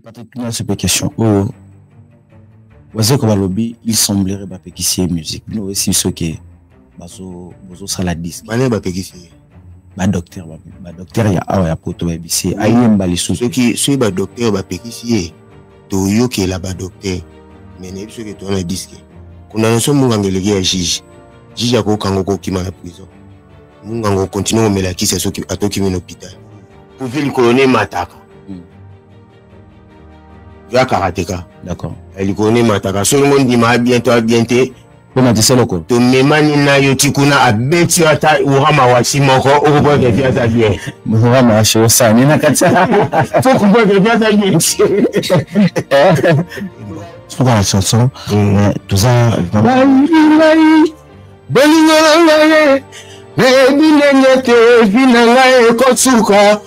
Patrick, c'est pas question. Oh, voici comme lobby, il semblerait pas qu'il y ait musique. Nous aussi ce qui bazo sala disque. Mané ba pekisi. Ba docteur ya awa ya poto ba bisi. Ayem ba lisu. Ce qui soit ba docteur ba pekisi. To yo qui est là ba docteur. Mais ne ce que to na disque. Kuna nso munga ngelegi ya juge. Juge ako kango ko kima na prison. Munga ngo continue me la kisa so ki atoki mi hôpital. Pour ville colonel Mataka. Ya karateka. D'accord. Elle connaît Mataka. Tout le monde dit ma bientôt. Comment tu sais le quoi? To memani na yotikuna abeti ata urama wasi moko okoboa ke fiata bien. Urama wasi osa ni na katsa. Faut qu'on ke fiata bien. C'est quoi la chanson? Tout ça. Bolingo ngai. Nebinengete vinangai kotsuka.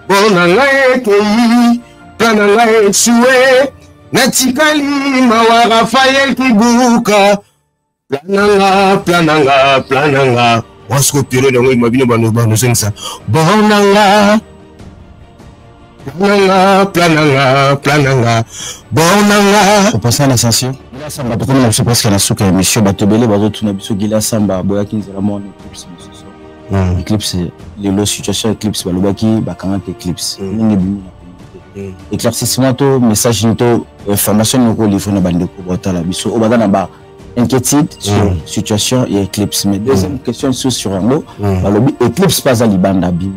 Bonangai kei. Planangai suwe. Natikali mawa Rafael Kibuka. Plananga. Wasko pire de moi mabino bano sensa. Bonanga. Bonanga. On passe à l'ascension. Gila Samba, pourquoi on a presque la souka émission Batobele, bazo tuna biso Gila Samba, boya kinzela mon Eclipse ce soir. Eclipse, les lots situation Eclipse balobaki bakanga Eclipse. Ningi bimi na communauté. Éclaircissement to message to information noko livre na bande ko botala biso obaza na ba inquiétude sur situation et Eclipse. Mais deuxième question sur un mot, balobi Eclipse pas à libanda bimi.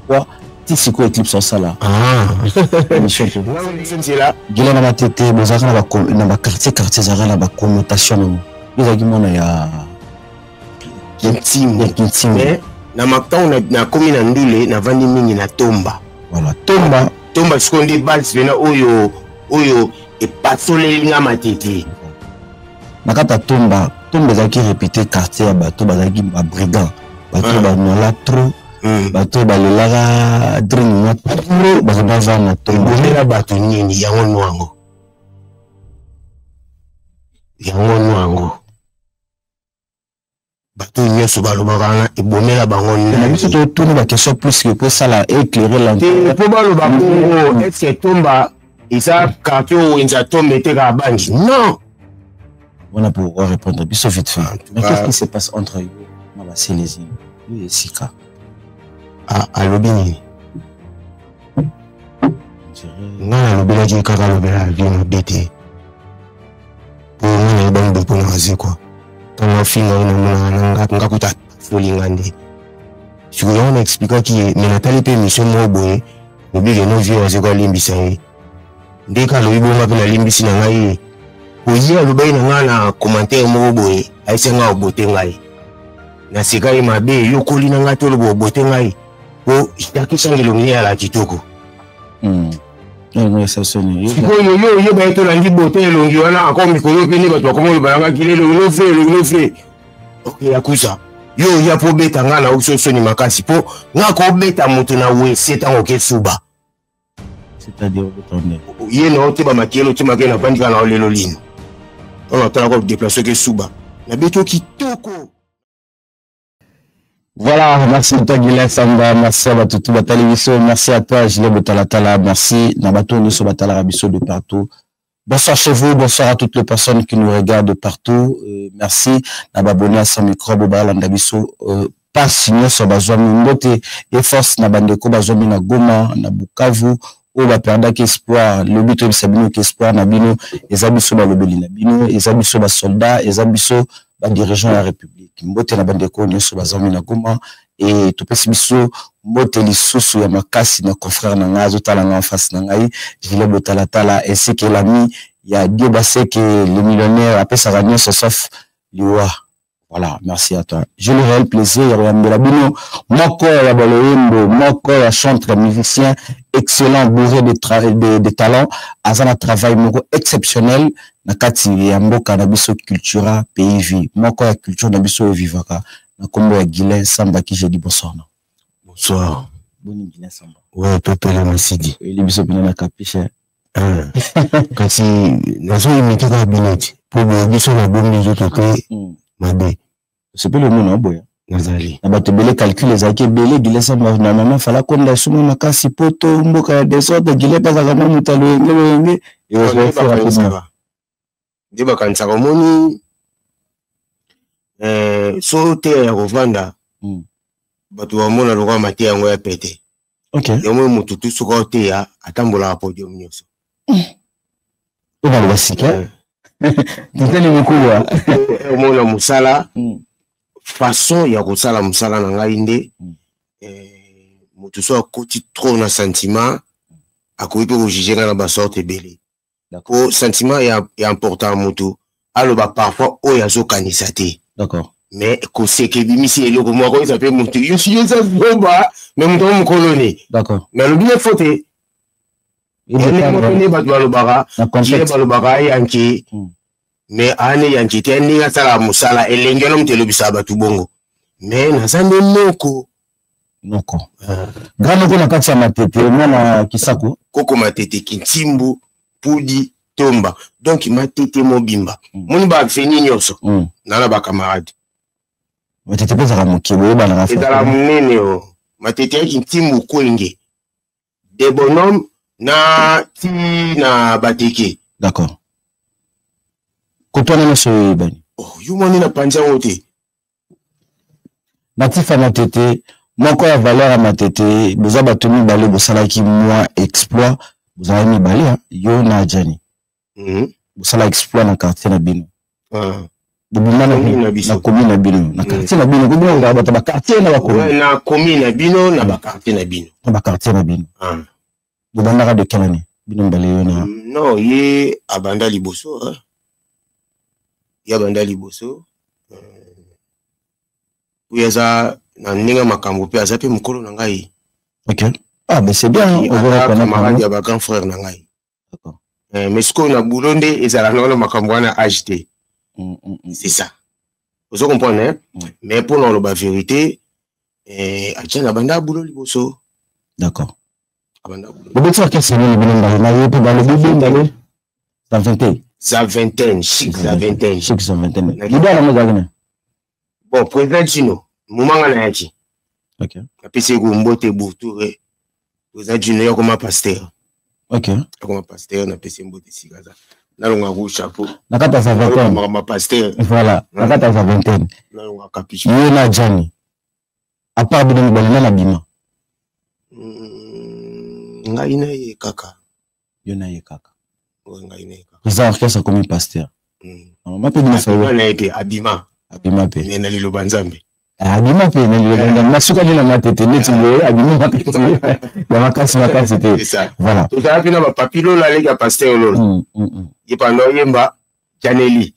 Pourquoi c'est quoi Eclipse en ça là? Gila na matete bozaka na ba quartier zara na ba connotation bizaki mona ya intime na makta na komi na ndule na vandi mingi na tomba. Voilà, tomba sikondi base vena oyo e patoleli nga matete. Nakata tomba ezaki répété quartier ya bato bazaki ba brigand bato ba nola trop bato balelaka drink na trop bazaba na tomba bomela bato nini yango nwango bato nyonso balobaka nga ebomela bango na biso totuni ba question plus que pour ça là éclairer l'antenne po baloba bongo est-ce que tomba eza quartier owenza tomba eteka bangi? Non. On a pour répondre biso vite fait. Mais qu'est-ce qui se passe entre eux na Célésine et Sika? Alobi nini? Nga alobelaki kaka alobela vino bete po ngana bango po na azekwa tanga finga ina mona nga kuta folinga nde sikoyo na expliquaki mais natali pe mission mo boye obige no vie azekwa limbisa ye ndeka lobi bonga pe na limbisi na ngai oyi alobai na nga na commentaire mo boye aise nga obote ngai na sikai mabe yokoli na nga tolo obote ngai po yakisangelo mini ala kitoko non ça sonne yo ba eto langi bote elongi wana encore mikolo pe ni bato bakomo balanga kilelo no fe okay yakusa yo ya po beta nga na uso ni makasi po nga ko beta moto na we setango ke suba c'est-à-dire retourner ye no te ba makelo te makena bandika na lelo lino on attend encore déplacer que suba na beto kitoko. Voilà, merci à toi Gila Samba, merci à tout Batali Bisso, merci à toi Gilet Botalatala, merci Nabato Nisso Batala Rabisso de partout. Bonsoir chez vous, bonsoir à toutes les personnes qui nous regardent de partout. Merci Nababone à son micro, Boba Landabisso, pas signé sur Bazoami Mbote, et force Nabandeko Bazoami na Goma, na Bukavu, ou ba perdaki espoir, le but de Sabino qui espoir Nabino, et Zabisso Balobeli Nabino, et Zabisso ba soldat, et Zabisso ba dirigeant de la République. Mbote na bandeko nyonso bazami na Goma et topesi biso mbote lisusu ya makasi na confrère na ngazo tala nga en face na ngai Gilet Botalatala ainsi que l'ami ya Dieu Baseke le millionnaire après sa nyonso sauf liwa. Voilà, merci à toi. J'ai le réel plaisir ya mbela bino moko ya baloyembo moko ya chanteur musicien excellent bourré de talents azana travail moko exceptionnel na kati ya mboka na biso cultura pays vie moko ya culture na biso vivaka na kombo ya Gila Samba qui je dis bonsoir. Bonsoir. Boni Gila Samba. Ouais, Pepele Masidi. Eli biso bina na capiche. Kasi nazo imiter ka bineti. Pour biso na bombi zo toke mabe. C'est pas le mot na boya. nazali na bato belé calcul ezaki belé Guilé Samba na maman fala konda sumo makasi poto mboka ya desordre Guilé bazaka na mutalo ngenge et on fait rapidement nde bakanisaka omoni so te ya kovanda bato bamona lokwa mate yango ya pete yango motu tu soka oteya atambolaka podium nyonso obaloba sika titani mokubwa omona mosala façon ya kosala mosala na ngai nde motu so akoti trop na sentiment akoki mpe kojuge ngai na basorte ebele po sentiment ya important motu aloba parfois oyo azokanisa te mais koseka ebimisi eloko moko eza mpe motu yoza zoba mais motu mokoloni mais alobi ne fo te nde bato balobaka Guilé balobaka yanke mais ane yanke te ndenge asalaka mosala elenge wana moto elobisaka bato bongo mais naza nde moko grand moko na kati ya matete omwana Kisako koko matete Kintimbu Pudi Tomba donc matete mobimba moni baafeni nyonso nana bakamarade matete mpe ezaka moke boyebana ezala monene o matete ya Kintimbu Kwenge de bonhomme na ti na bateke d'accord kotwana nyonso oyebani yo moni na panza yango te Natif ya matete moko ya valeur ya matete boza bato mibale bosalaki mwa exploit bozalaki mibale yo na Adjani bosala exploit na quartier na bino bobima na commune na bino na quartier na bino kobina ozala bato baquartier na bacommune na commune na bino na baquartier na bino na baquartier na bino bobandaka de quelle année bino mibale yo na non ye abanda liboso Ouyaza na ninga makambo pe aza pe mukolo na ngai. Ah mais c'est bien on va camarade ya ba grand frère na ngai. D'accord. Mais ce qu'on a boulondé ezala na makambo wana acheté. C'est ça. Vous comprenez hein? Mais pour la vérité Adjani abanda boulot liboso. D'accord. Abanda boulot. Bobo tu qu'est-ce que le binonda na yo pe dans le bibi ndalo. Ça vingtaine, chic ça vingtaine. Liba na mozagana. Bon, président Gino, Moumanga na yaki. Ok. Apesi go mbote boutoué. Président Gino yo comme pasteur. Ok. Comme pasteur na pesi mbote sigaza. Na longa go chapeau. Na kata sa vingtaine. Ma pasteur. Voilà. Na kata sa vingtaine. Na longa capiche. Yo na Adjani. À part bino balina na bima. Ngai na ye kaka. Yo na ye kaka. Ngai na ye kaka. Président orchestre comme pasteur. Ma pe bino sa yo. Na été Abima. Abima pe na lilo banzambe abima pe na lilo banzambe masuka ni na matete neti ngoye abima ya makasi te voilà tout ça pina ba papilo la lega pasteur lolo ye pando yemba Janeli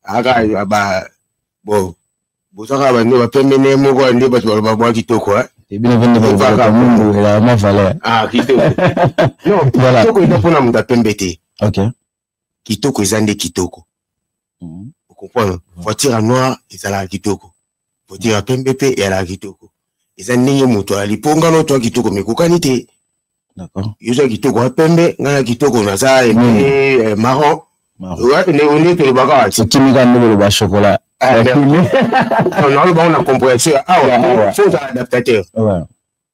aga ba bo bozaka ba ndo ba pemene moko ande ba ba bwa kitoko et bien vende ba mungu la ma valeur kitoko non voilà kitoko ida pona muta pembete OK kitoko ezande kitoko comprendre voiture noire ezala kitoko voiture pembe pe ezala kitoko eza ndenge moto ali ponga no to kitoko mekokani te d'accord yoza kitoko pembe ngana kitoko na za marron ouais ne on est le bagage c'est kimika ndelo ba chocolat non on a compréhension faut un adaptateur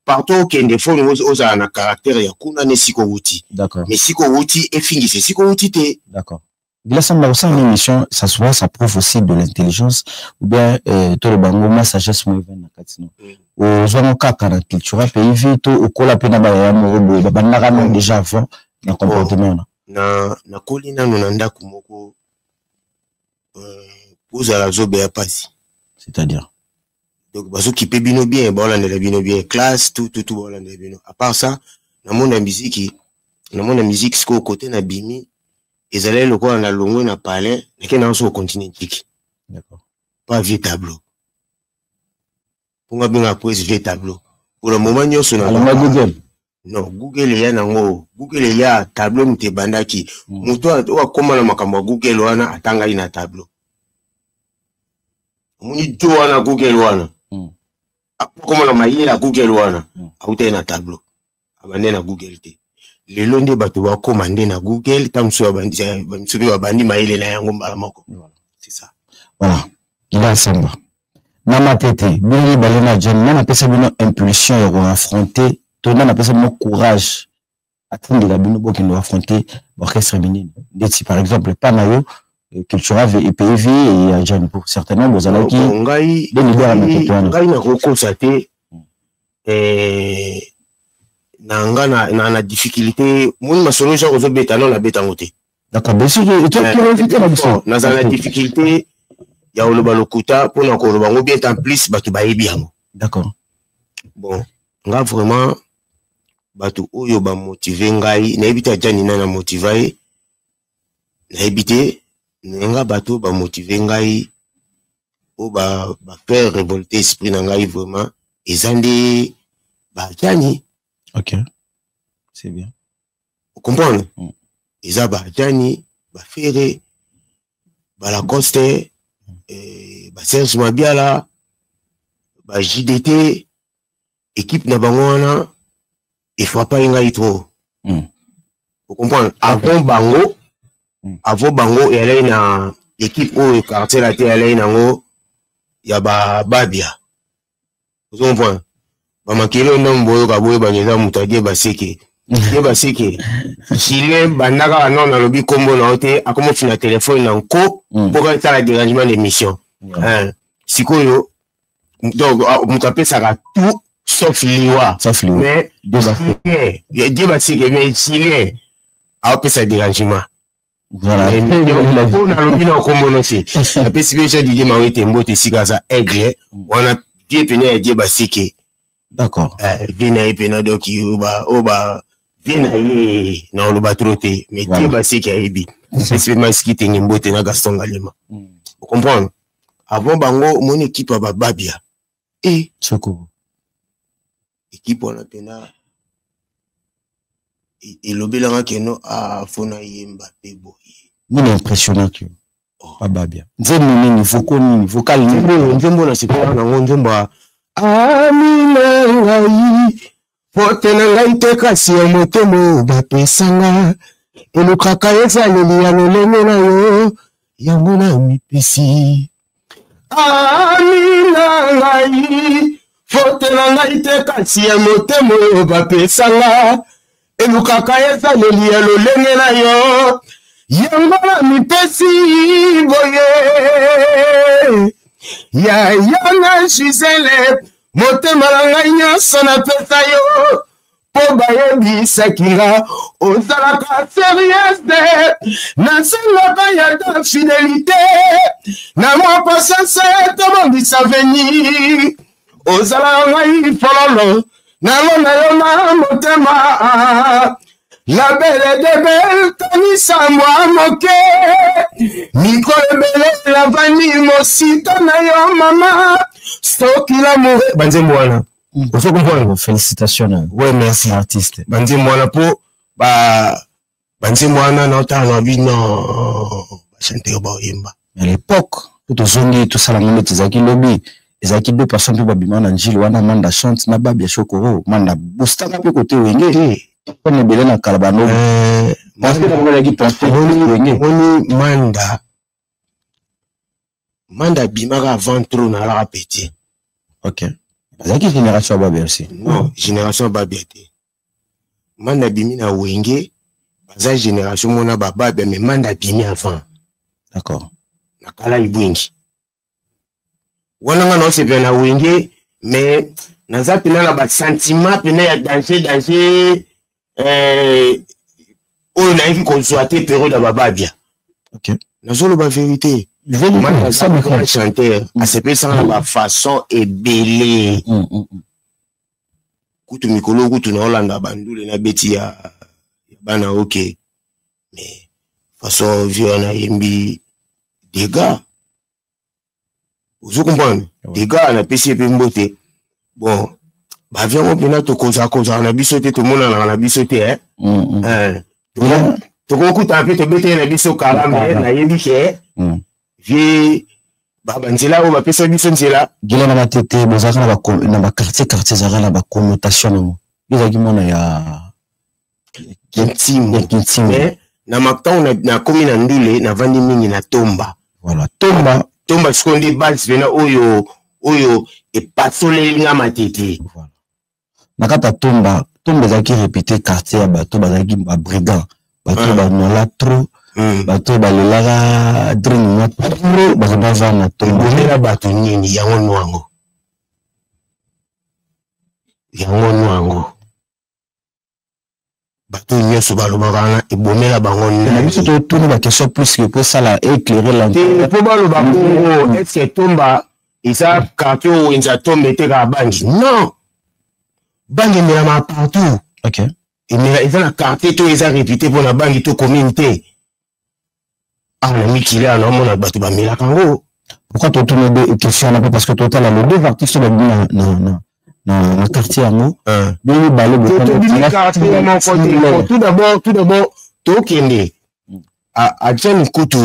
partout kende faut oza na caractère ya kuna ne siko wuti d'accord mais siko wuti efingi c'est siko wuti te d'accord. Guilé Samba aussi une émission, ça souvent ça prouve aussi de l'intelligence ou bien tout le bango ma sagesse mo even na katino. O zongo kaka na culture pays vite au kola pena ba ya mo bo ba na kana déjà avant na comportement na kolina no nanda kumoko poza la zobe ya pasi. C'est-à-dire donc bazo qui peut bino bien ba la ndela bino bien classe tout ba la ndela bino à part ça na monde musique ce côté na bimi ils allaient le quoi on a longué na palais mais qui n'en sont continent tiki d'accord pas vieux tableau pour nga bien après vieux tableau pour le moment nous sommes na Google non Google ya nango Google ya tableau mte bandaki muto wa koma na makambo Google wana atanga ina tableau muni to wana Google wana koma na mayira Google wana auta ina tableau abande na Google te le londe bato ba commander na Google tamso bandi maile na yango mbala moko c'est ça voilà Guilé Samba Nana tete, bini balena jen, nana pesa bino impulsion ya affronter, tona na pesa bino courage. Attendre la bino qui nous affronter l'orchestre minime. Si par exemple Panayo, cultural et PV et Jan pour certainement vous allez qui ngai na roko sate na difficulté mon masolo ja ozo beta non la beta ngote. D'accord, bien sûr, et toi qui invité la mission. Na za difficulté ya oloba lokuta pour na ko loba ngo bien en plus ba ki ba yebi yango. D'accord. Bon, nga vraiment bato oyo ba motiver ngai na ebita jani na motiver na ebité nga bato ba motiver ngai o ba faire révolter esprit na ngai vraiment ezande ba jani. OK. C'est bien. Vous comprenez? Eza ba jani ba faire ba Lacoste ba Serge Mabiala ba JDT équipe na bango wana il faut pas y trop. Vous comprenez? Avant Bango, et elle est dans l'équipe où le quartier la terre, elle est dans y a Babia. Vous comprenez? Bamakelo nombo kaboye banyeza mutadie baseke. Baseke. Chile bandaka non na lobi kombo na hote akomo fina téléphone na nko pour être la dérangement d'émission. Sikoyo donc mutape ça tout sauf liwa. Mais mais Chile a fait ça dérangement. Voilà. On a l'opinion comme on sait. La PCB dit Mawete Mbote Sikaza aigle. On a bien peine Dieu basike. D'accord. Vina pena donc oba vina na loba troté mais Dieu basike aibi. C'est même ce qui était Mbote na Gaston Galema. Vous comprenez? Avant bango mon équipe a Babia. Et Soko. Équipe on a pena et l'obéla keno a fona yemba pebo. Ni impressionnant que pas bien. Nzembo ni vocal ni nzembo na sikola na nzembo amina ngai pote na ngai te kasi ya motemo bapesanga elukaka ezaleli ya lolenge na yo yango na mipesi amina ngai pote na ngai te kasi ya motemo bapesanga elukaka ezaleli ya lolenge na yo yango na mipesi boye ya yana Gisele motema na ngai nyonso napesa yo po bayebisaki nga ozalaka serieuse nasengaka yata fidélité na mwa patience tobongisa avenir ozalaka ngai fololo nango na yo na motema la belle de belle tanisa mwa moke mikolo ebele la vani mosita na yo mama stoki l'amour banzembo wana ozo comprendre. Félicitations. Ouais, merci artiste. Banzembo wana po banzembo wana na otala bino chanter ba yemba à l'époque tout zongi tout ça la monde tizaki lobby ezaki deux personnes pe babima na njili wana manda chante na Babia Shokoro manda bostana pe côté wenge on est belé na kalabano parce que d'abord la pensé wenge manda bimaka avant trop na la petit. OK. Ezaki génération Babia aussi. Non, génération Babia te. Manda bimi na wenge baza génération mona Babia mais manda bimi avant. D'accord. Na kala ibwingi. Wana nga no se bien na wenge mais naza pena na ba sentiment pena ya danger on a vu qu'on soit période à Babia. OK. Nazolo ba vérité. Ça me fait chanter à ce peu sans la façon et belé. Kutu mikolo kutu na Hollanda bandule na beti ya bana OK. Mais façon vieux na yembi des gars. Vous comprenez? Des gars na PCP Mbote. Bon, bah viens on pena to koza na bisote to mona na bisote to ko kuta pe to bete na biso kala na yembi ke. Vie baba nzela o bapesa biso nzela gila na matete bozaka na ba quartier zara na ba connotation no bizaki mona ya intime na makta na komi na ndule na vandi mingi na tomba voilà tomba sikondi base vena oyo oyo epasoleli nga matete. Nakata tomba ezaki répété quartier ya bato bazaki ba brigand bato banola trop bato balelaka drink na trop bazaba na tomba bomela bato nini yango nwango bato nyonso balobaka wana ebomela bango na biso totuni baquestion plus que po sala éclairer l'antenne po baloba bongo est-ce que tomba eza quartier oyo enza tomba etekaka bangi non bangi emelama partout. Ok. Eza na quartier to eza réputé pour na bangi to communauté. Na mikili ana omona bato bamelaka ngo. Pourquoi totuni de question na parce que total le deux artistes ba na quartier yango. Bien balé tout d'abord tokende a Jean Kutu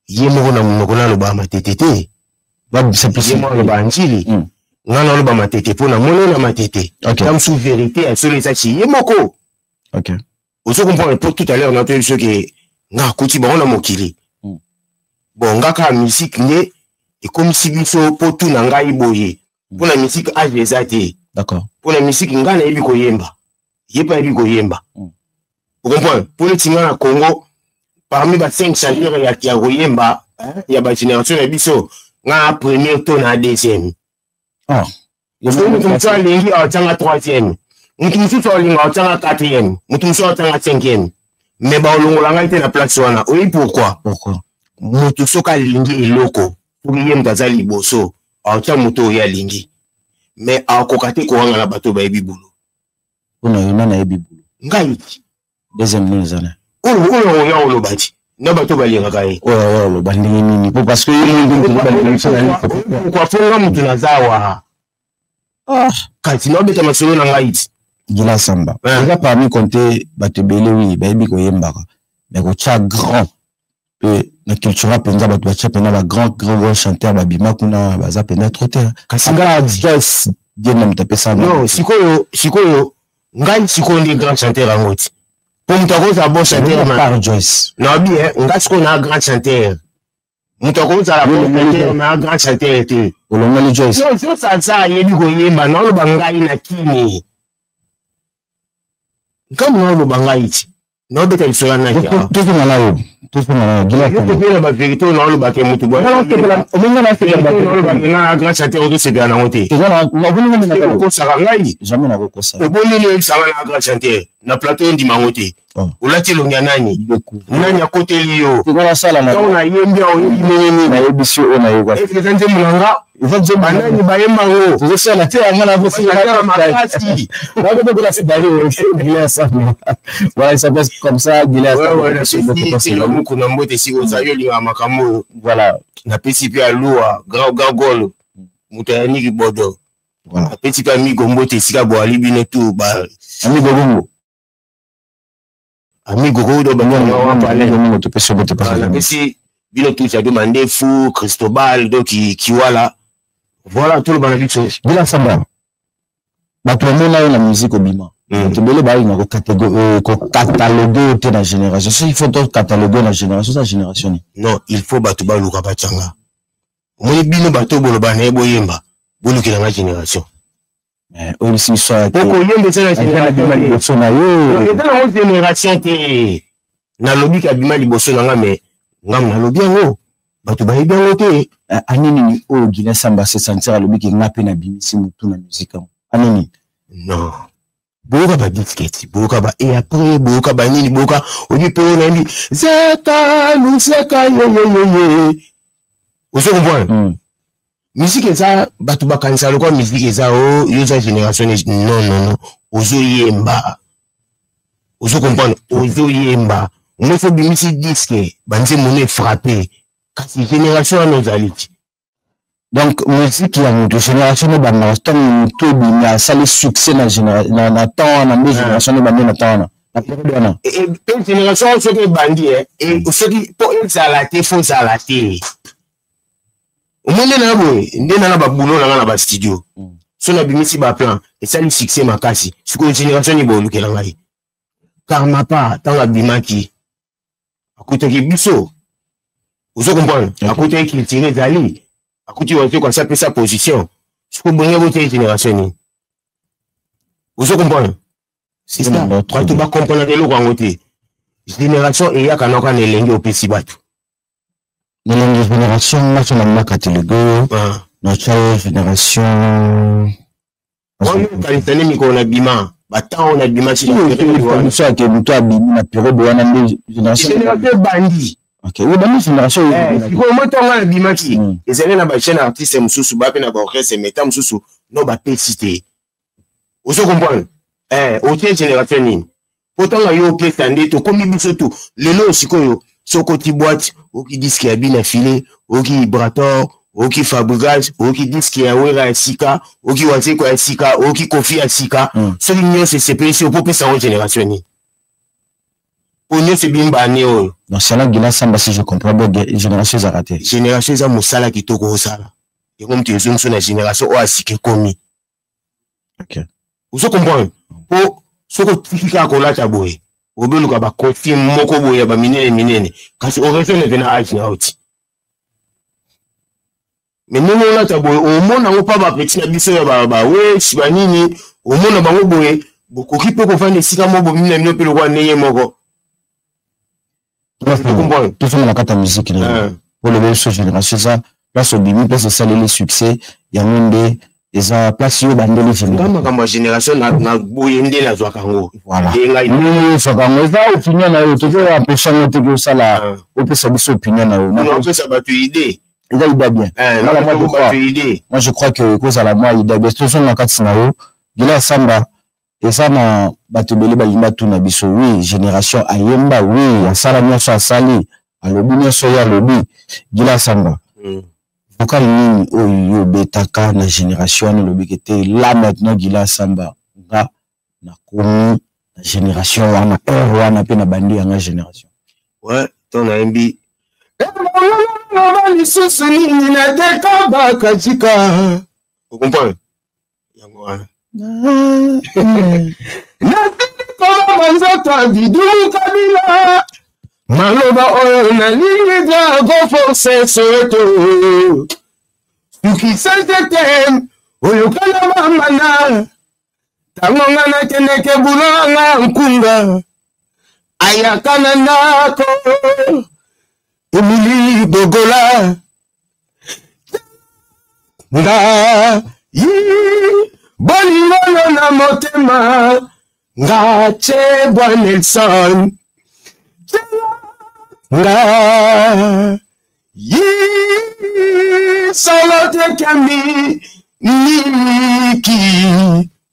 yemo na monoko na loba matete. Ba c'est plus yemo loba njili. Ngana loba matete pona mono na matete. Comme sous vérité à solo ça chi yemoko. OK. Oso comprendre pour tout à l'heure on a entendu ce que nga kuti ba na mokili. Bon ngaka musique ne et comme si biso pour tout na ngai boye. Pour la musique âge des athées. D'accord. Pour la musique ngana ebi ko yemba. Yepa ebi ko yemba. Vous comprenez? Pour les tinga na Congo parmi les 5 chanteurs ya ki yemba, il y a ba génération ya biso nga premier ton na deuxième. Ah. Mutu alingi atanga troisième. Mutu mususu alingi atanga quatrième. Mutu mususu atanga cinquième. Mais ba olongola ngai te na place wana. Oui, pourquoi? Mutu soka alingi eloko. Pour yem tazali boso. Atanga mutu ya alingi. Mais akokate ko hanga na bato ba ebibulu. Ona yona na ebibulu. Ngai. Deuxième nzana. Oyo ya olobati. Na bato balinga kai. Oyo lo bandingi nini? Parce que kwa fonga mutu na zawa. Kati no beta masolo na ngai. Gila Samba. Eza parmi compter bato belé oui, ba ebi ko yembaka. Mais ko cha grand pe na culture penza bato ba cha pena ba grand chanteur ba bima kuna baza pena trop terre. Kasanga jazz diena mtapesa. Non, sikoyo ngai sikondi grand chanteur angoti. Pour m'takoza bon chanteur par Joyce. Non bien, ngai sikoyo na grand chanteur. M'takoza la bon chanteur na grand chanteur était. Olongoli Joyce. Non, ça yebi ko yemba na lo bangai na kini. Comme non lo bangai ti. Non beta isola na kia. Tout na la yo. Tout na la. Gila Samba. Je peux la vérité non lo baké mutu boy. Non, na fait na grand chanteur de c'est bien na ngote. Ko sara ngai. Jamais na ko sara. E boni le sara na grand chanteur. Na plateau ndi mangote. Olati lo nyanani. Nani akote liyo. Ngona sala na. On a yembi o yini na yebisi o na yego. Est-ce que nze mulanga? Nze banani bayemba ngo. Tuzo sala te ngana vosi na makasi. Na ko de la sidali o Gila Samba. Voilà, il s'appelle comme ça Gila Samba. C'est le mot qu'on a mbote si on sayo li makambo. Voilà. Na pesi pe alua gol. Mutayani ki bodo. Voilà. Pesi pe ami gombote sika bo ali bino tout ba. Ami gogongo. Amigo Godo Bango parler de te pêcher de parler. Mais si bien tout ça demandé fou Cristobal donc qui voilà. Voilà tout le banalité. Gila Samba. Ba tout le monde a la musique au bima. Tu bele ba ina ko catégorie ko cataloguer te na génération. Si il faut donc cataloguer la génération sa génération. Non, il faut batu ba luka bachanga. Mo bino bato bolo ba na boyemba. Bolo ki na génération. Aussi soit poko yembe c'est la génération na yo et dans la génération te na lobby ka bima liboso na nga mais ngam na lobby ngo bato ba yebanga te anini ni o Gila Samba se sentir lobby ki ngape na bimisi mutu na musique anini non boka ba disquette boka ba et après boka ba nini boka obi pe na ndi zeka luseka yo ozo comprendre musique eza batu bakanisa lokwa musique eza o yoza génération non ozo yemba ozo comprendre ozo yemba on faut bimisi disque banze moné frappé kasi génération à nos aliti donc musique ya mutu génération no bana stom to bina sali succès na génération na temps na génération no bana na temps na période et génération ce que bandi et ce qui pour ça la té faut ça la té Omende na boy, ndena na babulo na ba studio. So na bimisi ba plan, et ça lui succès makasi. Siko génération ni bolu ke ngai. Car ma pa tanga bimaki. Akote ki biso. Ozo comprendre. Akote ki tiré zali. akuti wanté quoi ça peut sa position ce que bonne beauté génération vous comprenez c'est ça quand tu vas comprendre le côté génération et ya kanaka nelenge opesi batu nelenge génération nacho na makati le go notre génération on kanitane miko na bima bata on a bima si ça que muto abimi na période wana nde génération bandi OK oui bandi génération ko moto ngana bima ki ezele na ba chaîne artiste mususu ba pe na ba orchestre meta mususu no ba petite vous comprenez autre génération ni pourtant yo orchestre ndé to komi biso to lelo sikoyo soko ti boîte oki disque ya bina filé oki vibrator oki fabricage oki disque ya wera sika oki wate ko sika oki kofi ya sika so l'union c'est CPC pour pesa en génération ni on se bimba né o donc c'est là Gila Samba si je comprends bien génération za raté génération za musala kitoko osala et comme tu es sur la génération o asike komi OK vous comprenez pour soko tifika ko la taboye obeluka ba confirme moko boye ba minene kasi oreso ne vena age na out mais nous on a taboye au monde on pas ba petit na biso ya ba we shibanini au monde ba boye boko ki pe ko fane sika mo bo minene no pe lo kwa neye moko tout ça na kata musique pour le même génération ça place au bimi place ça les succès ya monde eza place yo bandeli génération kama génération na boyende na zwa kango voilà ni so kango eza opinion na yo to ko empêcher moto ko sala opesa biso opinion na yo na opesa ba tu idée eza ida bien moi je crois que cause à la moi ida bien tout ça na kati na yo Gila Samba eza na bato bele ba yimba tu na biso oui génération ayemba oui asala nyonso asali alobi nyonso ya lobi Gila Samba vocal nini oyo betaka na génération ne lobi que là maintenant Gila Samba nga na komi na génération wana wana pe na bandi ya génération ouais ton ambi ni susuni na deka bakajika vous comprenez yango wana na koma manzata bidu kabila maloba oyo na ligne da go force soto suki santem oyo kana mamana tangonga na keneke bulanga nkunga ayakana nako Emily Dogola nga yi boni mono na motema nga Chebwa Nelson nga yi solote kami niki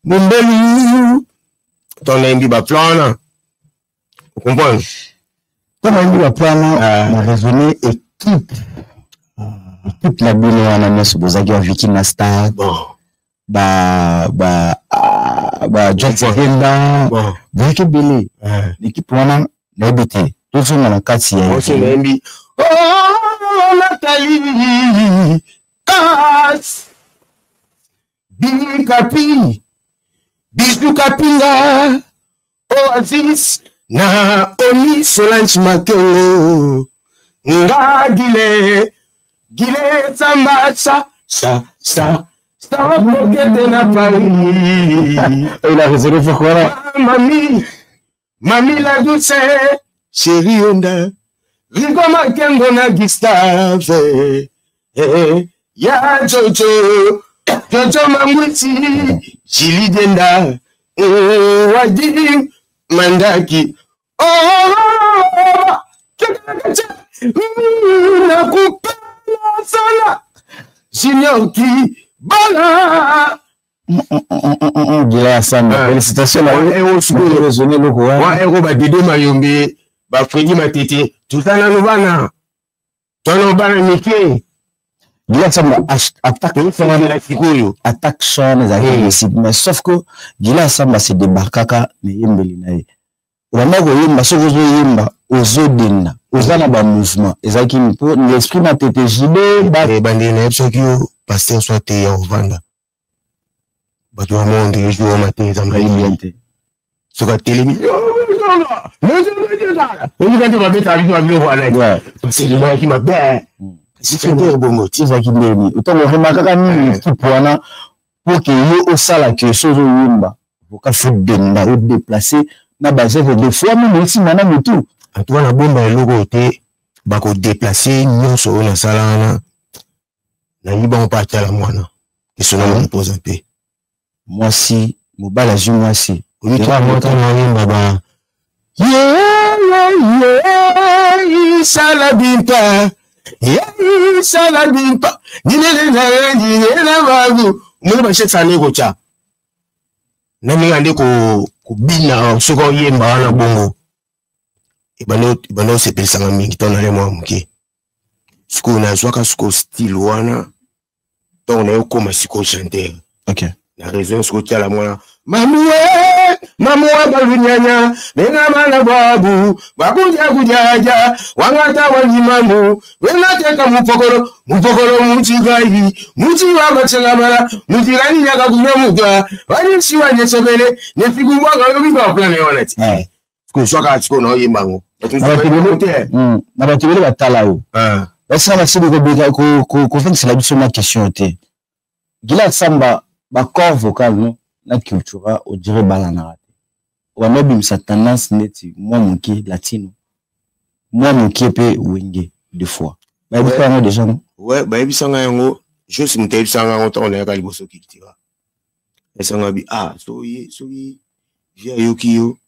mumbelu ton indi ba plana vous comprenez comme on dit après on a raisonné équipe la bonne wana nyonso bozaki Vicky Nasta ba John Segenda bozaki bele l'équipe wana na ebete tout ça na kati ya on mbi oh Nathalie Kas Bikapi Bisou Kapinga Oasis na Oni Solange Makelo nga gile samba sa pokete na Paris il a raisonné pourquoi mami la douce chérie onda Rico Makengo na Gustave ya Jojo Mangwiti Jili Denda Wadi Mandaki nakupenda sana Sinyoki bala Gila Samba félicitations la eo sukulu raisonné loko wa eko ba Dede Mayombe ba Fredi Matete tutana nubana tono bana mike Gila Samba attaque son mais sauf que Gila Samba se débarquaka mais yembeli na ye vraiment ko yemba so zo yemba ozodenda ozana ba mouvement ezaki pour l'esprit na tete jibe ba bandi na epso kio pasteur soit te ya ovanda bato wa monde yejo wa matin za mbailiente soka télévision on va mettre avec toi voilà c'est le mec qui m'a bien chanteur bongo ti za kindeni autant on remarque quand qui pour que yo au sala que chose yimba voka foot benda ou déplacer na base de fois même ici mana mutu Antoine na bomba eloko te bako déplacer nyonso na sala na yiba on pas la mwana et son nom représenté moi si mobala ju moi si oui toi moi na yimba ba Salabimpa, Salabimpa, Nina Babu, Muna Shetane Gocha. Nami ande ko bina soko yemba na bongo. Ibano se pesa mingi tona le mwa mke. Siko na zwaka siko style wana. Donc na yoko masiko chanteur. OK. La raison siko tia la mwana. Mamua balunyanya, nena mana babu, bakuja kujaja, wangata wajimamu, wenateka mupokoro mutigai, muti wabachangamara, mutirani nyaka kunyamuka, wanisi wanyesobele, nefigu mwaka lubiba plane wanati. Swaka atiko na oyembango. Nabatibele batala yo. Basa basi ko c'est la biso ma question te. Gila samba ba corps vocal non na culture on dirait balana. Ou même sa tendance neti moi moki latino. Moi moki pe wenge deux fois. Ba bi pas déjà non. Ouais, ba bi sanga yango, je suis muté sanga on on est kali boso culture. Et sanga bi soyi via yokiyo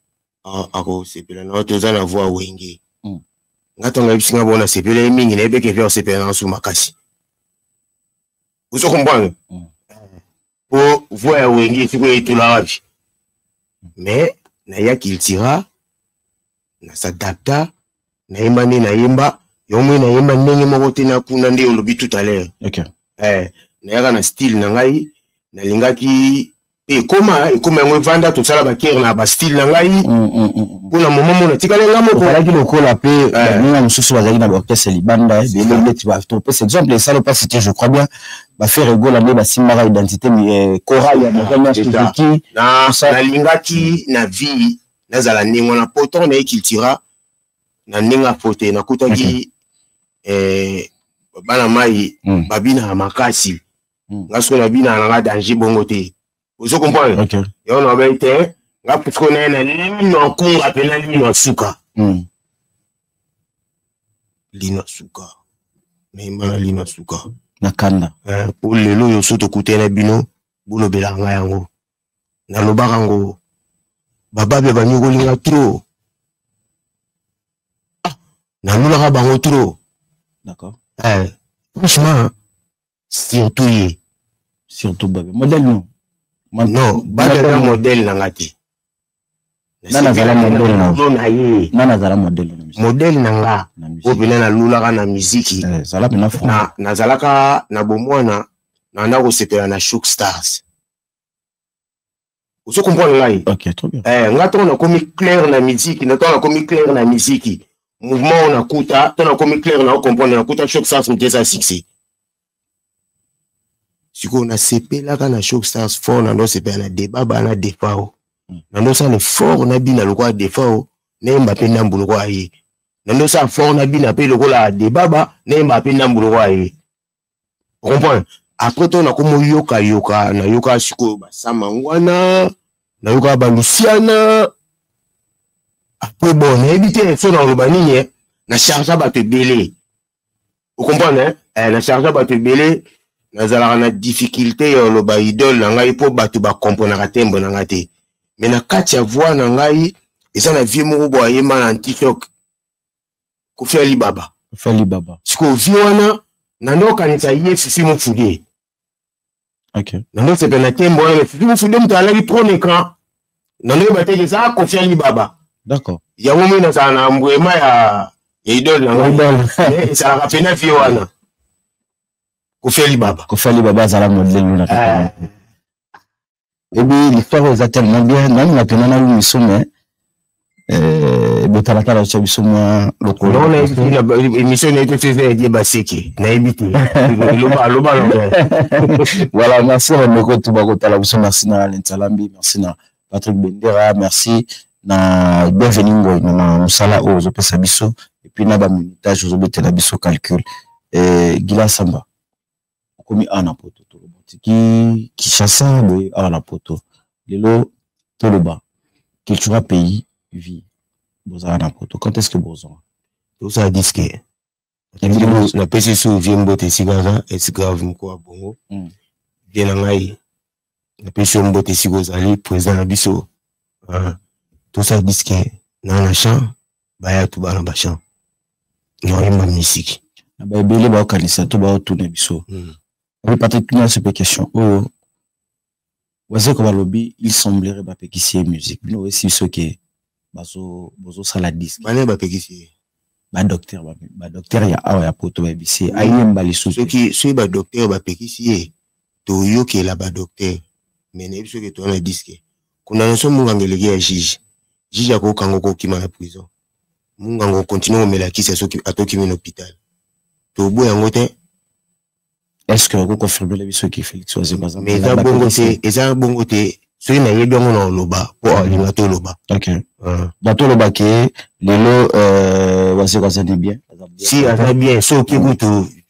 ako sepela na to zana voix wenge. Ngatonga bi singa bona sepela mingi na ebeke via sepela na su makasi. Vous comprenez? Pour voir wenge siko etula wapi. Mais na ya kiltira na s'adapta na imani na yimba yomwe na yimba ndenge moko te na kuna nde olobi tout à l'heure. OK. Na yaka na style na ngai na lingaki ekoma yango vanda to sala ba kere na ba style na ngai kuna momo na tikala ngamo ko alaki lokola pe ninga mususu bazaki na orchestre libanda beleti ba to c'est exemple ça le pas c'était je crois bien ba faire rigola ne ba simara identité chorale ya Mokanya Suzuki na lingaki na vie na zala ningo na poton na ekiltira na ninga fote na kutaki bana mai babina makasi ngaso na bina na danger bongo te. Vous comprenez? OK. Et on a été nga puisqu'on est na lino konga pena lino suka. Lino suka. Mais lino suka. Nakanda. Pour lelo yo soto kutena bino bulo belanga yango. Na lobaka ngo baba be banyoko linga trop. Na lulaka bango trop. D'accord. Franchement surtout babe. Modèle non. Non, babe modèle na ngati. Nana zala modèle modèle nanga opena na lulaka na muziki zala pena fo na zalaka na bomwana na ndako sepela na Shook Stars. Vous comprenez là? OK, trop bien. Ngato on a commis clair na muziki, na on a commis clair na muziki. Mouvement on a kuta, on a commis clair na comprendre na kuta Shook Stars mteza succès. Siko on a sepela na Shook Stars fort na ndo sepela na débat bana defao. Nando sa le fort na bina lokwa defao ne Mbappé ndambu lokwa yi. Nando sa fort na bina pe lokola debaba ne Mbappé ndambu lokwa yi. Vous comprenez? Après on a comme yoka na yoka siko ba samangwana na yoka ba Luciana. Après bon na éviter so na lobanini na charge ba te belé. Vous comprenez? Na charge ba te belé na zala na difficulté yo loba idole na ngai po ba tu ba comprendre ka tembo na ngate. Mais na kati ya voix na ngai eza na vie moko boye yema na TikTok ko feli baba siko vie wana na ndoka ni taye sisi mo fude. OK, na ndo se pena tembo wana sisi mo fude mtu alali pro écran na ndo bateke za ko feli baba. D'accord. Ya momi na sana mbwema ya idole na ngai ça la pena vie wana ko feli baba zala modèle na et bien l'histoire est tellement bien dans la penana où nous sommes botalaka la chabisoma lokolo on a émission n'était fait des basiki na éviter loba voilà, merci Remeko Tubakotala biso, merci na Lensalambi, merci na Patrick Bendera, merci na bienvenue na musala o zo pesa biso et puis na ba minutage zo betela biso calcul Gila Samba. Comme un poto. Qui chasse un poto. Lelo Toloba. Cultura pays vie. Boza un poto. Quand est-ce que Boza? Tout ça disque. Na pesi sou viembote sigaza et grave mko bongo. Bien ngai. Na pesi mbote sigozali président na biso. Tout ça disque na champ baya tu bana ba champ. Noyemba musique. Na ba ebele ba okanisa to ba otuna biso. Oui, peut-être qu'il y a cette question. Oh, voici comme lobby, il semblerait pas que c'est musique. Nous aussi ce qui bazo ça la disque. Mané ba pekisi. Ba docteur il y a ah ouais poto ba bisi. Ayem ba les sous. Ceux qui ba docteur ba pekisi to yo qui là ba docteur. Mais ne biso que to na disque. Kuna nso mungangeleki ya juge. Juge ako kango ko kima na prison. Mungango continue mela kisa so ki atoki min hôpital. To bo yango te. Est-ce que vous confirmez les bisous qui Félix Oise par exemple? Mais ça bongoté, celui n'a eu dans loba pour alimenter loba. Ok. Bateau loba qui est le voici quoi ça dit bien. Si ça bien, sauf qui goûte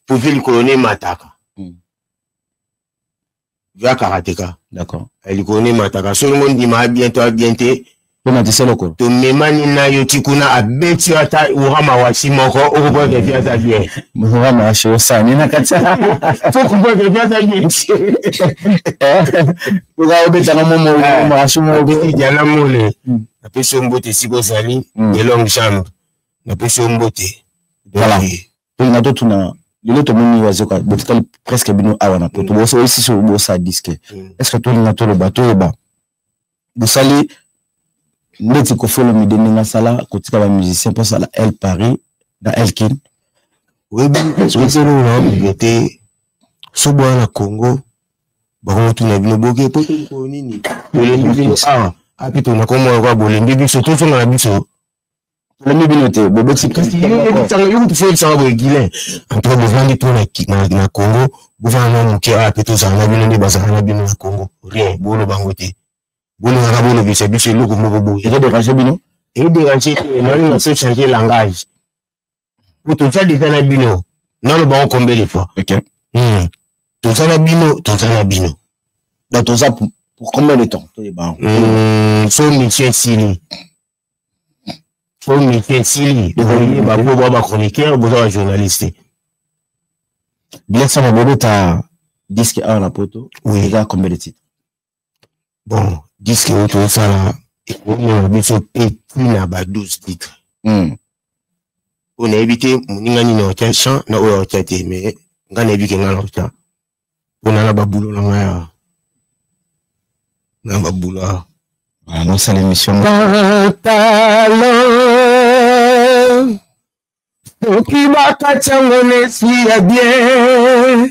pour faire le colonel Mataka. Via karatéka. D'accord. Le colonel Mataka. Tout le monde dit ma bientôt. Comment tu sais le quoi? To memani na yotikuna abeti ata urama wasimoko okubo de via ta bien. Urama washo sa ni na katsa. Faut kubo de via ta bien. Uga obeta na momo washumo obeti jana mole. Na peso mbote siko sali de longue chambre. Na peso mbote. Voilà. Et na to na le to moni wazo ka botika presque bino awana to boso aussi sur bosa disque. Est-ce que to na to le bateau ba? Bosali Ndeti Kofolo Mideni Nasala, Kotika va musicien pour ça, El Paris, dans Elkin. Oui, c'est le été. Soboa na Congo, Baron Tunabino Boke, Poto Nini. Ah, plutôt, na comme on va les surtout sur la biso. Le Mibinote, Bobo Sikasti, tu fais ça avec Guilain. Entre besoin de toi na Congo, gouvernement qui a plutôt ça, na bino de Bazana bino na Congo. Rien, Bolo Bangote. Bolo na bolo bise bise loko moko boye. Et déranger bino? Et déranger, non, on sait changer langage. Pour tout ça, déjà na bino. Non, le bon combien de fois. Ok. Tout ça na bino, tout ça na bino. Dans tout ça, pour combien de temps? Faut métier Sili. Faut métier Sili. Vous voyez, bah, vous voir ma chroniqueur, vous voir journaliste. Bien ça, mon t'as disque à la poto. Oui. Il y a combien de titres? Bon, disque tout ça là. Et on a mis ce petit na ba 12 titres. On a évité moninga ni na chant na o chate mais ngana évité ngana chant. On a la babulo na ngaya. Na babulo. Voilà, non, c'est l'émission. Pantalon. Okibaka changone siya bien.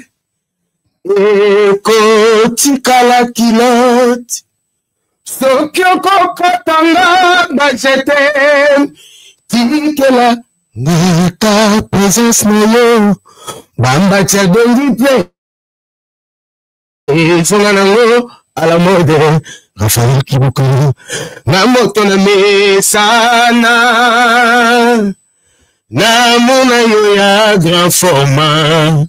Ekotikala kilote. Sokyoko katanga bajete. Tikela ngata présence nayo. Bamba tchadondi pe. Et songanango à la mode. Raphaël Kibokolo. Na moto na mesana. Na mona yo ya grand format.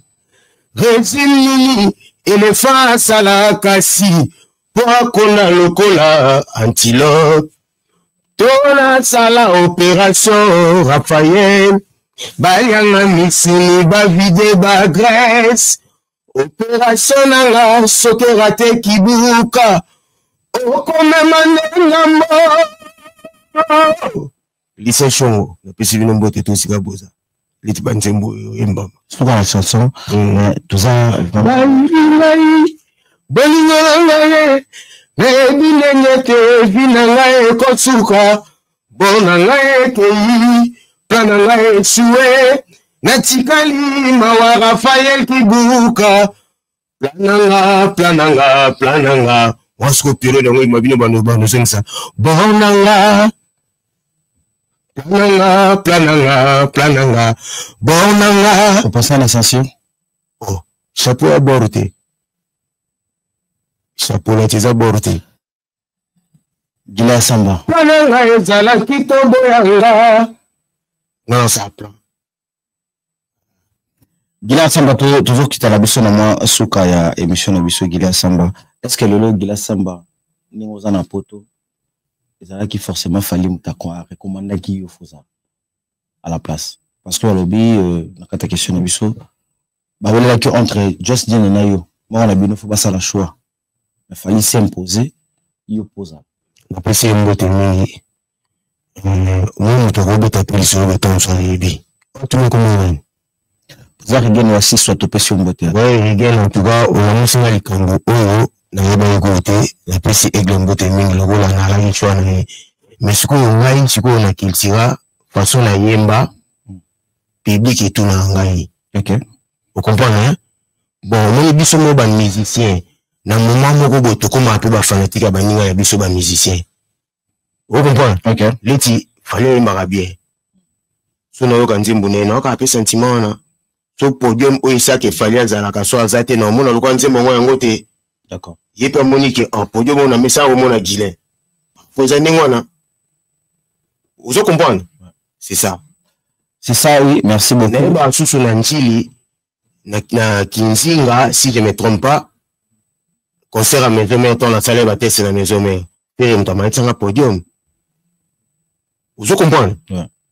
Résine éléphant à la kassi. Pour qu'on a le cola antilope. Tola sala opération Raphaël. Bayanga misini ba vide ba graisse. Opération nanga sokerate kibuka. Lycée Chongo, le petit nombre de tout ça boza. Les tibanjembo embam. C'est pas la chanson, tout ça. Bolingolangaye, nebinengete vinangaye kotsuka, bonangaye kei, planangaye suwe, natikali mawa Raphaël Kibuka, plananga. Wasko pire dans le mabino bano sensa. Bonanga. Bonanga. On passe à l'ascension. Oh, chapeau à border. Chapeau là, tu as bordé. Gila Samba. Plananga ezala kitobo yanga. Non, ça plan. Gila Samba, toujours qui t'a la biso na moi, souka ya émission na biso Gila Samba. Est-ce que le lot Gila Samba, ni aux en poto, ils auraient qui forcément fallu m'tacon recommander qui y faut ça à la place. Parce que lobby, na ta question na biso, bah voilà que entre Just Dine na yo, moi on a bien faut pas ça la choix. Il fallait s'imposer, y opposer. Après c'est un bout de mingi. Moi tu vas beta plus sur le temps sur les bi. Tu me comprends? Za regen wasi soit topé sur mbote. Ouais, regen en tout cas, on a musi na likambo oyo na yeba yokote, la pesi aigle mbote mingi lokola na la choix na. Mais ce qu'on a, ce qu'on a kiltira façon na yemba public et tout na ngai. OK. Vous comprenez hein? Bon, moi biso mo ba musicien. Na moment moko bo to comme un peu ba fanatique ba ninga ya biso ba musicien. Vous comprenez? OK. Leti fallait yemba bien. So na yo kanzimbu ne na ka pe sentiment na. So podium o isa ke fallait azala ka so azate na mona lokwa nzembo ngo yango te. D'accord. Yepe monique en podium on a message au mona gilet. Faut ça ningona. Vous comprenez? C'est ça. C'est ça, oui. Merci beaucoup. Neba susu na njili na Kinzinga, si je ne me trompe pas, concert à maison mère, ton la salle va tester la maison mère. Et on t'a mis un podium. Vous comprenez?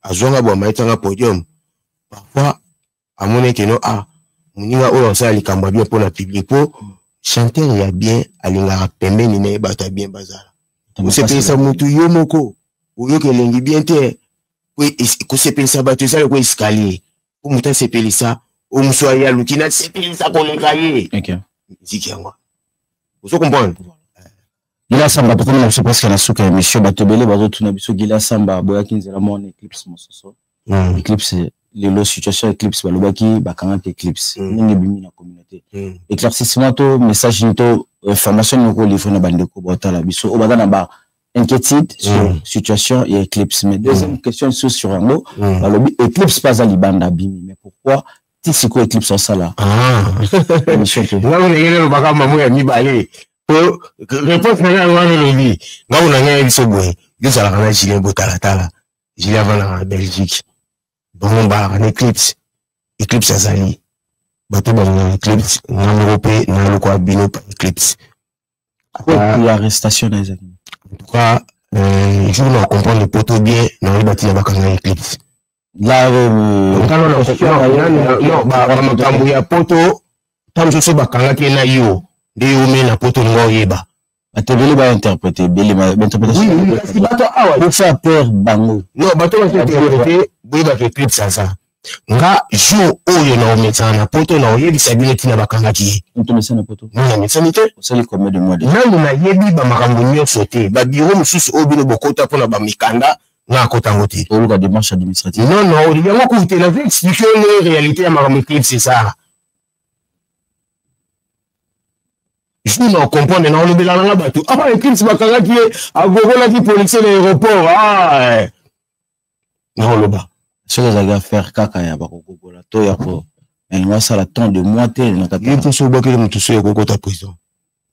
À Zonga, bon, mettre un podium. Parfois, à mon équino, Moninga, on s'est allé bien pour la public. Pour chanter, il y a bien, aller la pembe, ni ne bata bien bazar. Vous savez, ça moutou yomoko. Ou yo que l'engi bien te. Oui, qu'on se pense à battre ça, le quoi escalier. Ou mouta se peli ça. Ou m'soya l'outina, se peli ça qu'on est OK. Musique ya moi. Vous comprenez? Gila Samba, pourquoi on a presque la souka émission, batobele, bazo tuna biso Gila Samba, boya kinzela mon éclipse mososo. Éclipse, les lots situation éclipse, balobaki, bakangante éclipse. Ninge bimi na communauté. Éclaircissement to, message to, information noko livre na bandeko, bota la biso, obada na ba. Inquiétude sur situation et éclipse. Mais deuxième question sur un mot, éclipse pas à l'ibanda bimi. Mais pourquoi Tissiko éclipse en ça là? Là, on est le bagage maman a mis balé. Réponse n'a rien à l'obi. Là, on a rien à se boire. Deux à la rana, Julien Botalatala. Julien avant la Belgique. Bon, on va en éclipse. Éclipse à Zali. Bateau dans l'éclipse. En Europe, dans le quoi, bino par éclipse. Après, l'arrestation des amis. En tout cas, je veux comprendre le poteau bien dans les bâtiments de l'éclipse. Là, non, il y a poteau, tant que ce bakanga qui est na yo, de yo mais na poteau ngo yeba. Atebele va interpréter, belle interprétation. Oui, bateau awa, pour faire peur bango. Non, bateau va interpréter, boy ba éclipse ça. Nga jour oyo na ometsa na poto na oyebi sabine tina bakanga ki on te met na poto na metsanite ça les combien de mois de na na yebi ba makambo nyonso te ba bureau mususu obino bokota pona ba mikanda na kota ngote to luka démarche administrative non non il y a beaucoup de la expliquer la réalité à makambo clip c'est ça je ne comprends pas na lobela na bato aba clip bakanga ki agogola ki policier à l'aéroport non loba ce que vous faire kaka ya bakokola to ya ko elle va ça la temps de moitié na kata il faut se bakele mutu so yako ta prison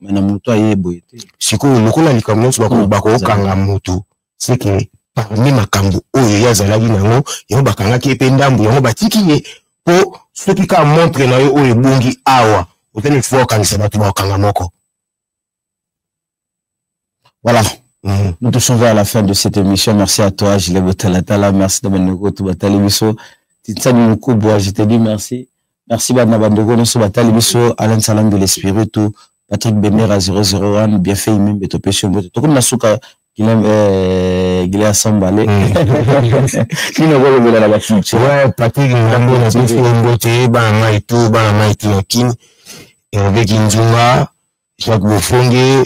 mais na mutu aye boyete siko lokola likamno so bako kanga mutu c'est que parmi makambo oyo yazalaki nango yango bakanga ki pe ndambu yango batiki ye po soki ka montre na yo oyo bongi awa otene fo kanisa batu bakanga moko voilà. Nous touchons vers la fin de cette émission. Merci à toi, Gilles Botalatala. Merci Nabandogo Tubatalibiso. Titsani Mukubo, je te dis merci. Merci Nabandogo Noso Batalibiso, Alain Salam de l'Espiritu, Patrick Bemer à 001, bien fait, même Betopétion. Tout comme Nasuka, Giléa Sambalé. Qui n'a pas le la bâtiment. Ouais, Patrick Nambo, n'a pas fait un beauté, Banama et tout, Nakin, et avec Inzuma, Jacques Bofongue,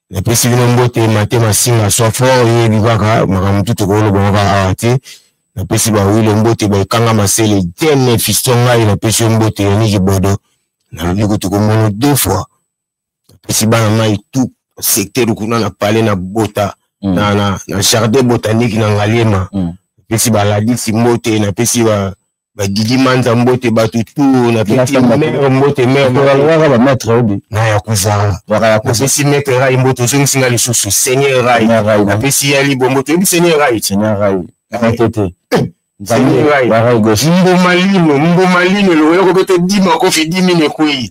la présidente mbote matema singa so fort ye bibaka makamutu tokolo bonga awate la présidente wile mbote ba kanga masele tene fistonga la présidente mbote ni kibodo na liko tukomono deux fois la présidente mai tout secteur kuna na palais na bota na jardin botanique na ngalema présidente la disi mbote na présidente ba Didi Manza mbote batu tu na petit mère mbote mère ba maître obi na ya kuzala waka na pesi maître rai mbote so singa li susu seigneur rai na pesi ya li bombote bi seigneur rai atete Mboma lino le yoko bete dima ko fi 10 minutes koi.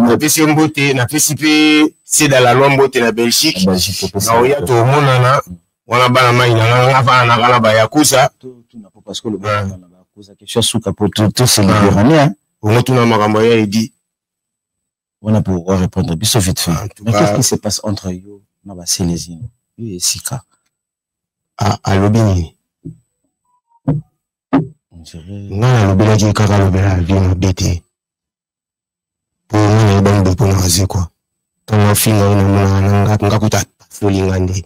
Na pesi mbote na pesi pe c'est dans la loi mbote na Belgique. Na oya to monana wana bana mai na ngava na kala ba yakusa tout parce que le bana na ba yakusa quelque chose sous capot tout c'est libérané hein. On tuna makambo ya dit. On a pour répondre biso vite fait. Mais qu'est-ce qui se passe entre yo na ba Célésine et Sika? À l'obéni. Ngana lobela ji kaka lobela vino bete. Pour nous ban de pour nazi quoi. Ton finga ina mona ngakuta folingande.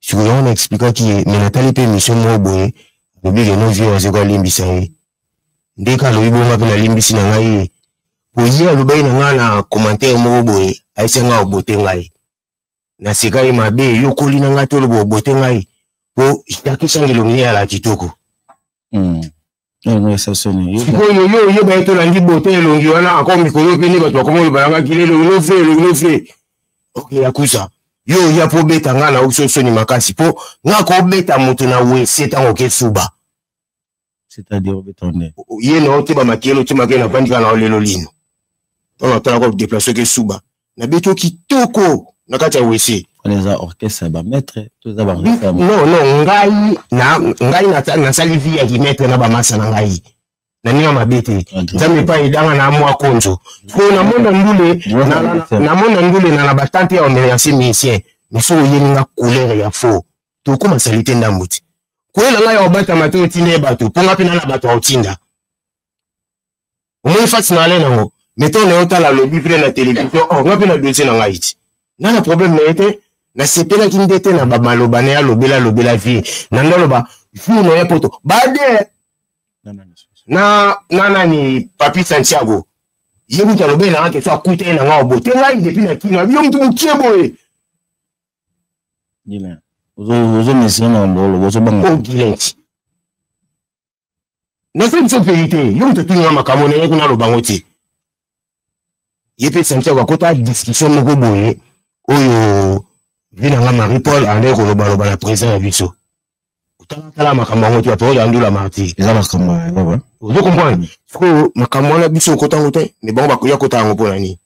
Si vous on explique qui mais Nathalie pe mission mo boye, lobela no vie aziko limbisa yi. Ndeka loyibo ngapela limbisi na ngai. Oye lobela ngana commentaire mo boye, aisenga obote ngai. Na sikai mabe yokoli na ngato lobo obote ngai. Po itakisanga longi ala kitoko. Non ça sonne. Yo ba eto langi bote longi wana akoma mikolo pe ni bato bakoma libanga kilelo no fe. OK yakusa. Yo ya po beta ngana usoso ni makasi po ngako beta mutu na we setango ke suba. C'est-à-dire betonné. Ye no te ba makelo te makena vandika na lelo lino. On attend ko déplacer ke suba. Na beto kitoko na kati ya wese. On les a orchestre ba maître tous za ba. Non ngai na salivi ya kimetre na ba masa na ngai. Na ninga mabete. Nzambe pa idanga na mwa konzo. Ko na mona ndule na batante ya remercier musicien. Miso yeninga couleur ya faux. To kuma salite ndambuti. Ko ela ngai obata mato tinde bato. Ponga pena na bato otinda. Omo fati na ale nango. Mettons le otala le livre na télévision. Oh ngapi na dossier na ngai. Nana problème na été na sepela kindete na ba maloba na ya lobela vie. Na ndoloba fu no ya poto. Bade na ni Papi Santiago. Yebu ta lobela na ke so akuite na nga obote ngai depuis na kino. Yo mtu mukieboye. Dile. Ozo mesina ndolo, ozo banga. Gilenti. Na c'est vérité. Yo mtu tunga makamone yeko na lobango ti. Yepe Santiago akota discussion moko boye. Oyo vina nga Marie-Paul ande ko loba na président ya biso. Utala makambo ngoti apo ya ndula marti. Eza makambo baba. Vous comprenez? Ko makambo na biso ko tango te, mais bon bakoya ko tango pona ni.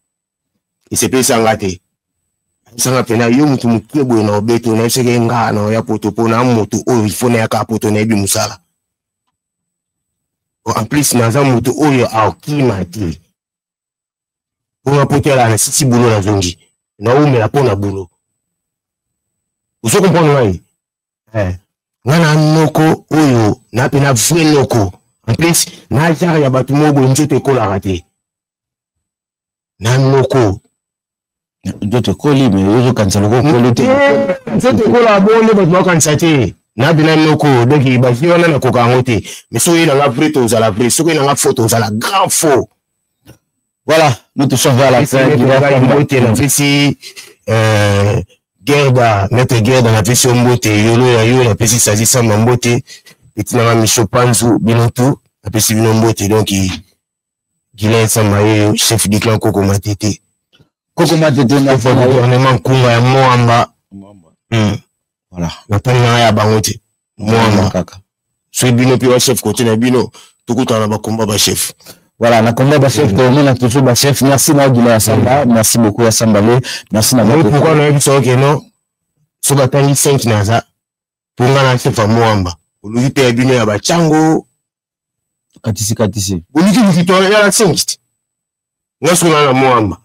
Et c'est pesa ngate. Sanga pena yo mutu mukebo na obeto na sege nga na ya poto pona mutu oyo ifona ya ka poto na ebi musala. En plus na za mutu oyo akima ti. Pour potela na sisi bulo na zongi. Na umela pona bulo. Vous comprenez? Ngana noko oyo na pena vrai noko. En plus na jara ya batu mobo njote kola rate. Na noko. Njote koli me yozo kansalo ko koli te. Njote kola bonde batu kansate. Na bina noko donc ba fiona na koka ngote. Mais so yena nga vrai to za la vrai, so yena nga photo za la grand faux. Voilà, nous touchons vers la fin. Gerda, maître Gerda na pesi mbote yolo ya yo na pesi sazi samba mbote etina Micho Panzu binotu na pesi bino mbote donc Gilen samba yo chef du clan Koko Matete na gouvernement kunga ya Moamba. Voilà. Na tanga ya bangote Moamba kaka. So bino pi wa chef côté na bino tukuta na bakomba ba chef. Voilà, na combat ba chef, on a toujours ba chef. Merci na Guila Samba, merci beaucoup à Sambale, merci na beaucoup. Pourquoi on a dit ça que non? So ba tangi 5 naza. Pour ngana chef a Moamba. Oluki pe bino ya ba chango. Katisi. Oluki victoire ya la 5. Ngaso na Moamba.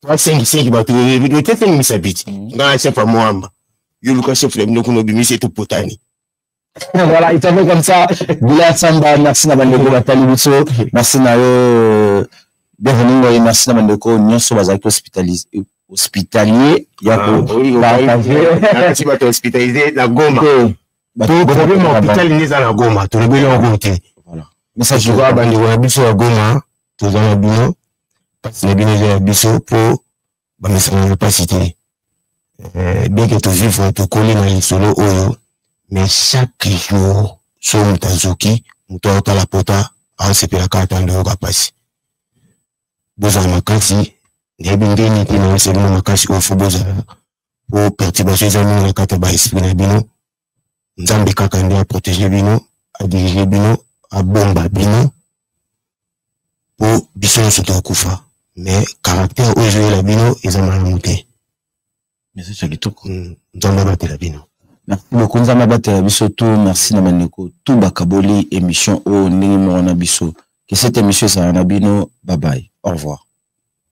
5 ba tu video te tengi misabiti. Ngana chef a Moamba. Yo luka chef le bino kuno bimise to potani. Voilà, il t'avait comme ça. Guila Samba, merci na bandeko batali biso, merci na yo bienvenue, merci na bandeko nyonso bazaki hospitalier ya ko merci bato hospitalisé na Goma. Bato problème hôpital ni za na Goma, to lebele en côté. Voilà. Message je vois bandeko na biso ya Goma, to za na bino, parce na bino ya biso po ba message na pas cité. Bien que to vivre to coller na lisolo oyo. Mais chaque jour, sur Mutazuki, Mutota la pota, en sepela kata ndo kapasi. Boza makasi, nebinde ni kina sebino makasi ofu boza. O perturbation za mina kata ba esprit na bino. Nzambe kaka nde a protéger bino, a diriger bino, a bomba bino pour biso soto kufa. Mais caractère oyo la bino ezama monté. Mais c'est ça qui tout. Nzambe batela bino. Merci beaucoup Nzambe batela biso tout, merci na maneko tout bakaboli émission o ningi mona biso. Que cette émission ça na bino, bye bye. Au revoir.